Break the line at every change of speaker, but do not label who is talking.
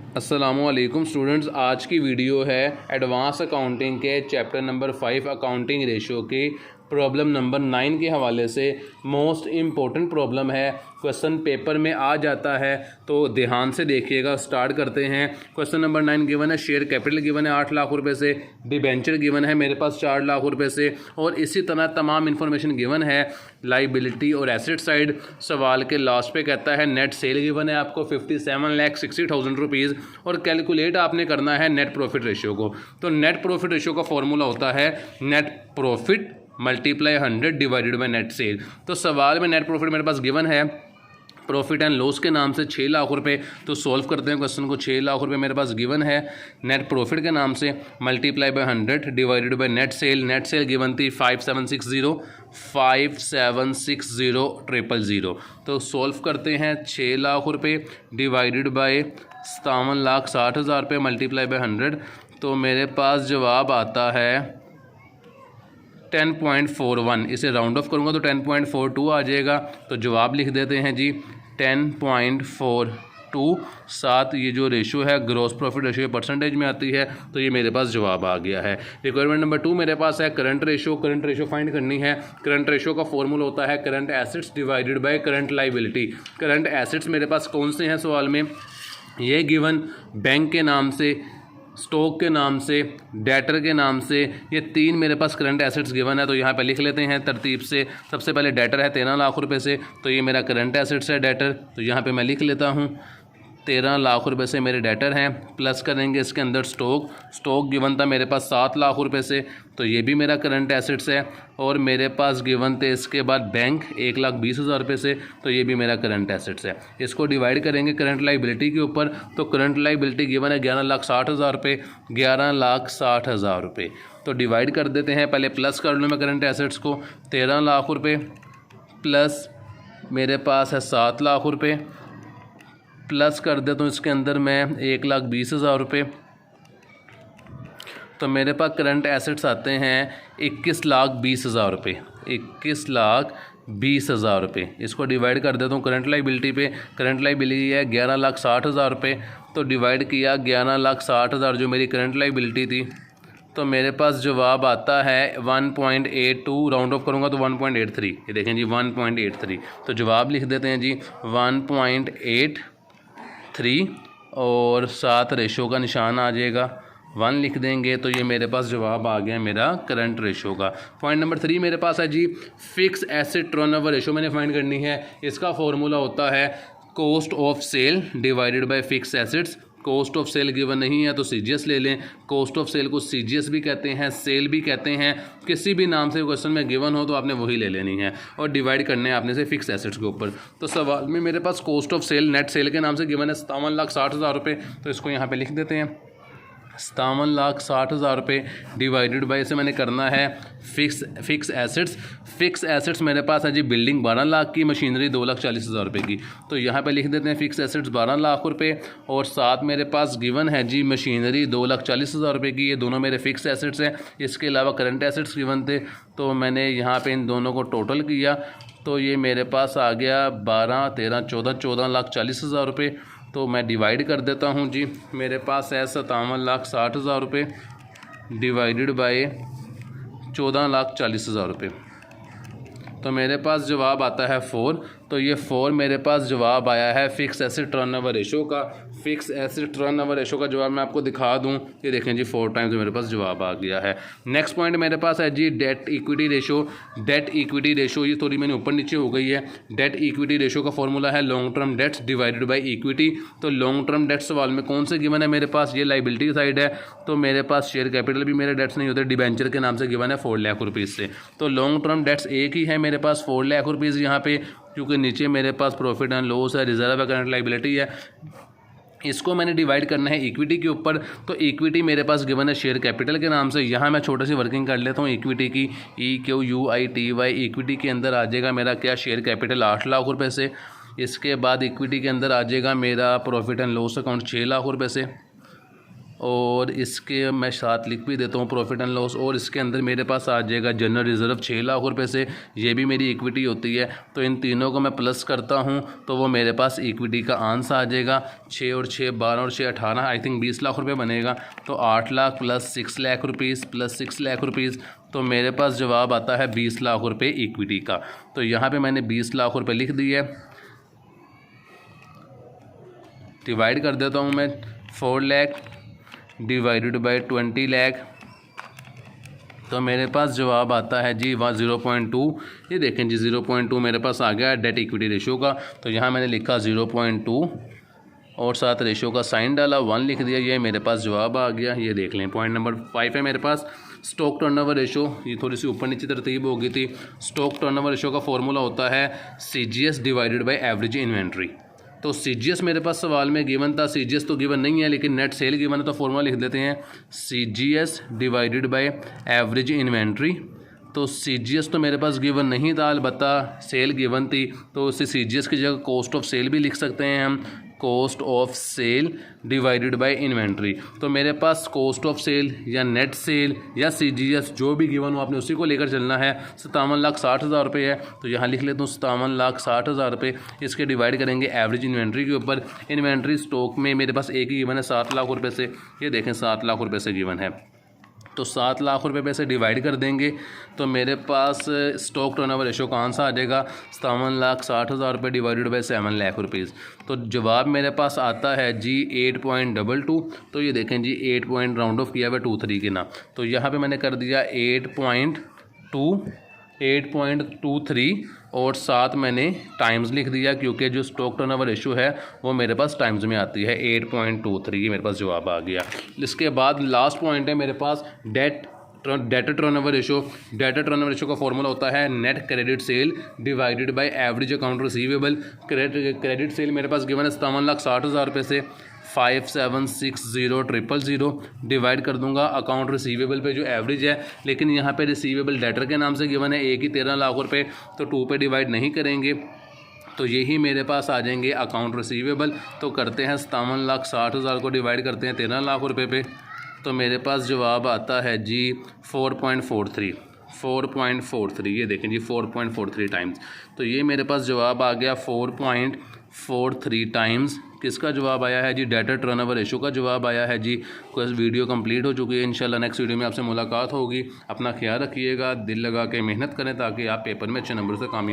अस्सलामुअलैकुम स्टूडेंट्स, आज की वीडियो है एडवांस अकाउंटिंग के चैप्टर नंबर 5 अकाउंटिंग रेशियो की प्रॉब्लम नंबर 9 के हवाले से। मोस्ट इम्पोर्टेंट प्रॉब्लम है, क्वेश्चन पेपर में आ जाता है, तो ध्यान से देखिएगा। स्टार्ट करते हैं। क्वेश्चन नंबर 9 गिवन है, शेयर कैपिटल गिवन है 8 लाख रुपए से, डिबेंचर गिवन है मेरे पास 4 लाख रुपए से, और इसी तरह तमाम इन्फॉर्मेशन गिवन है लाइबिलिटी और एसेट साइड। सवाल के लास्ट पे कहता है नेट सेल गिवन है आपको 57,60,000 रुपीज़, और कैलकुलेट आपने करना है नेट प्रॉफिट रेशियो को। तो नेट प्रॉफिट रेशियो का फॉर्मूला होता है net profit multiply 100 divided by net cell. तो सवाल में नेट प्रॉफिट मेरे पास गिवन है प्रॉफिट एंड लॉस के नाम से 6 लाख रुपए। तो सॉल्व करते हैं क्वेश्चन को। 6 लाख रुपए मेरे पास गिवन है नेट प्रॉफिट के नाम से, multiply by 100 divided by net cell. Net cell given थी 5760,000। तो सॉल्व करते हैं। 6 लाख रुपए डिवाइडेड बाय 57,60,000 रुपये मल्टीप्लाई बाय 100। तो मेरे पास जवाब आता है 10.41। इसे राउंड ऑफ करूँगा तो 10.42 आ जाएगा। तो जवाब लिख देते हैं जी 10.42। साथ ये जो रेशो है ग्रॉस प्रॉफिट रेशो परसेंटेज में आती है, तो ये मेरे पास जवाब आ गया है। रिक्वायरमेंट नंबर 2 मेरे पास है current ratio. Current ratio find करनी है। करंट रेशो का फॉर्मूला होता है current assets divided by current liability. Current assets मेरे पास कौन से हैं सवाल में, ये गिवन बैंक के नाम से, स्टॉक के नाम से, डेटर के नाम से, ये 3 मेरे पास करंट एसेट्स गिवन है। तो यहाँ पे लिख लेते हैं तरतीब से। सबसे पहले डेटर है 13 लाख रुपए से, तो ये मेरा करंट एसेट्स है डेटर। तो यहाँ पे मैं लिख लेता हूँ 13 लाख रुपए से मेरे डेटर हैं। प्लस करेंगे इसके अंदर स्टॉक गिवन था मेरे पास 7 लाख रुपए से, तो ये भी मेरा करंट एसेट्स है। और मेरे पास गिवन थे इसके बाद बैंक 1,20,000 रुपये से, तो ये भी मेरा करंट एसेट्स है। इसको डिवाइड करेंगे करंट लाइबिलिटी के ऊपर, तो करंट लाइबिलिटी गिवन है 11,60,000 रुपये। 11,60,000 रुपये तो डिवाइड कर देते हैं। पहले प्लस कर लूँ मैं करंट एसेट्स को। 13 लाख रुपये प्लस मेरे पास है 7 लाख रुपये, प्लस कर देता हूँ इसके अंदर मैं 1,20,000 रुपये। तो मेरे पास करंट एसेट्स आते हैं 21,20,000 रुपये। 21,20,000 रुपये। इसको डिवाइड कर देता हूँ करंट लाइबिलिटी पे। करंट लाइबिलिटी है 11,60,000 रुपये, तो डिवाइड किया 11,60,000 जो मेरी करंट लाइबिलिटी थी, तो मेरे पास जवाब आता है 1.82। राउंड ऑफ करूँगा तो 1.83। ये देखें जी 1.83। तो जवाब लिख देते हैं जी 1.83, और साथ रेशो का निशान आ जाएगा 1 लिख देंगे। तो ये मेरे पास जवाब आ गया मेरा करंट रेशो का। पॉइंट नंबर 3 मेरे पास है जी फिक्स एसेट टर्नओवर रेशो मैंने फाइंड करनी है। इसका फॉर्मूला होता है cost of sale divided by fix assets. Cost of sale given नहीं है तो सीजीएस ले लें। कॉस्ट ऑफ सेल को सीजीएस भी कहते हैं, सेल भी कहते हैं। किसी भी नाम से क्वेश्चन में गिवन हो तो आपने वही ले लेनी है, और डिवाइड करने हैं आपने से फिक्स एसेट्स के ऊपर। तो सवाल में मेरे पास cost of sale net sale के नाम से गिवन है 57,60,000 रुपये। तो इसको यहाँ पे लिख देते हैं 57,60,000 रुपये डिवाइडेड बाई, इसे मैंने करना है फिक्स एसेट्स। फिक्स एसेट्स मेरे पास है जी बिल्डिंग 12 लाख की, मशीनरी 2,40,000 रुपये की। तो यहाँ पे लिख देते हैं फिक्स एसेट्स 12 लाख रुपये, और साथ मेरे पास गिवन है जी मशीनरी 2,40,000 रुपये की। ये दोनों मेरे फिक्स एसेट्स हैं। इसके अलावा करंट एसेट्स गिवन थे, तो मैंने यहाँ पे इन दोनों को टोटल किया, तो ये मेरे पास आ गया 12, 13, 14, 14,40,000 रुपये। तो मैं डिवाइड कर देता हूँ जी। मेरे पास है 57,60,000 रुपये डिवाइडेड बाय 14,40,000 रुपये। तो मेरे पास जवाब आता है 4। तो ये 4 मेरे पास जवाब आया है फिक्स एसेट टर्नओवर रेशो का। फिक्स एसेट टर्नओवर रेशो का जवाब मैं आपको दिखा दूं, ये देखें जी 4 टाइम्स मेरे पास जवाब आ गया है। नेक्स्ट पॉइंट मेरे पास है जी debt equity ratio. Debt equity ratio ये थोड़ी मैंने ऊपर नीचे हो गई है। डेट इक्विटी रेशो का फॉर्मूला है long term debts divided by equity. तो लॉन्ग टर्म डेट्स सवाल में कौन से गिवन है मेरे पास, ये लाइबिलिटी साइड है, तो मेरे पास शेयर कैपिटल भी मेरे डेट्स नहीं होते, डिबेंचर के नाम से गिवन है 4 लाख रुपीज़ से। तो लॉन्ग टर्म डेट्स एक ही है मेरे पास 4 लाख रुपीज़ यहाँ पे, क्योंकि नीचे मेरे पास प्रॉफिट एंड लॉस है, रिजर्व है, करंट लाइबिलिटी है। इसको मैंने डिवाइड करना है इक्विटी के ऊपर। तो इक्विटी मेरे पास गिवन है शेयर कैपिटल के नाम से। यहाँ मैं छोटी सी वर्किंग कर लेता हूँ इक्विटी की, EQUITY। इक्विटी के अंदर आ जाएगा मेरा क्या, शेयर कैपिटल 8 लाख रुपए से। इसके बाद इक्विटी के अंदर आ जाएगा मेरा profit and loss account 6 lakh रुपए से। और इसके मैं साथ लिख भी देता हूँ प्रॉफिट एंड लॉस। और इसके अंदर मेरे पास आ जाएगा जनरल रिज़र्व 6 लाख रुपए से, ये भी मेरी इक्विटी होती है। तो इन तीनों को मैं प्लस करता हूँ तो वो मेरे पास इक्विटी का आंसर आ जाएगा 6 और 6 12 और 6 18, आई थिंक 20 लाख रुपये बनेगा। तो 8 lakh plus 6 lakh rupees plus 6 lakh rupees, तो मेरे पास जवाब आता है 20 लाख रुपये इक्विटी का। तो यहाँ पे मैंने 20 लाख रुपये लिख दिए, डिवाइड कर देता हूँ मैं 4 लाख डिवाइडेड बाई 20 लाख, तो मेरे पास जवाब आता है जी 0.2। ये देखें जी 0.2 मेरे पास आ गया डेट इक्विटी रेशो का। तो यहाँ मैंने लिखा 0.2 और साथ रेशो का साइन डाला, 1 लिख दिया, ये मेरे पास जवाब आ गया। ये देख लें। पॉइंट नंबर 5 है मेरे पास स्टॉक टर्नओवर रेशो। ये थोड़ी सी ऊपर नीचे तरतीब हो गई थी। स्टॉक टर्नओवर रेशो का फॉर्मूला होता है CGS divided by average inventory. तो CGS मेरे पास सवाल में गिवन था, CGS तो गिवन नहीं है लेकिन नेट सेल गिवन है, तो फॉर्मूला लिख देते हैं CGS divided by average inventory. तो CGS तो मेरे पास गिवन नहीं था, अलबत्ता सेल गिवन थी, तो उसे CGS की जगह कॉस्ट ऑफ सेल भी लिख सकते हैं हम, cost of sale divided by inventory. तो मेरे पास कॉस्ट ऑफ सेल या नेट सेल या CGS जो भी गिवन हो आपने उसी को लेकर चलना है। 57,60,000 रुपये है, तो यहाँ लिख लेता हूँ 57,60,000 रुपये। इसके डिवाइड करेंगे एवरेज इन्वेंट्री के ऊपर। इन्वेंट्री स्टॉक में मेरे पास एक ही गिवन है 7 लाख रुपये से, ये देखें 7 लाख रुपये से गिवन है, तो 7 लाख रुपए पे से डिवाइड कर देंगे तो मेरे पास स्टॉक टर्नओवर रेशो का आंसर आ जाएगा 57,60,000 रुपये डिवाइडेड बाई 7 लाख रुपीज़। तो जवाब मेरे पास आता है जी 8.22। तो ये देखें जी 8 पॉइंट राउंड ऑफ किया हुआ 23 के ना, तो यहाँ पे मैंने कर दिया 8.23 और साथ मैंने टाइम्स लिख दिया, क्योंकि जो स्टॉक टर्नओवर रेशो है वो मेरे पास टाइम्स में आती है 8.23। ये मेरे पास जवाब आ गया। इसके बाद लास्ट पॉइंट है मेरे पास debtor turnover ratio. Debtor turnover ratio का फॉर्मूला होता है net credit sale divided by average account receivable. Credit sale मेरे पास गिवन है 57,60,000 रुपये से 5760,000 डिवाइड कर दूंगा अकाउंट रिसीवेबल पे जो एवरेज है, लेकिन यहाँ पे रिसीवेबल डेटर के नाम से गिवन है एक ही 13 लाख रुपये, तो 2 पे डिवाइड नहीं करेंगे, तो यही मेरे पास आ जाएंगे अकाउंट रिसीवेबल। तो करते हैं 57,60,000 को डिवाइड करते हैं 13 लाख रुपये पे, तो मेरे पास जवाब आता है जी 4.43। ये देखें जी 4.43 टाइम्स। तो ये मेरे पास जवाब आ गया 4.43 टाइम्स। किसका जवाब आया है जी? डेटर टर्नओवर रेशो का जवाब आया है जी। कोई वीडियो कंप्लीट हो चुकी है। इंशाल्लाह नेक्स्ट वीडियो में आपसे मुलाकात होगी। अपना ख्याल रखिएगा, दिल लगा के मेहनत करें ताकि आप पेपर में अच्छे नंबर से कामयाब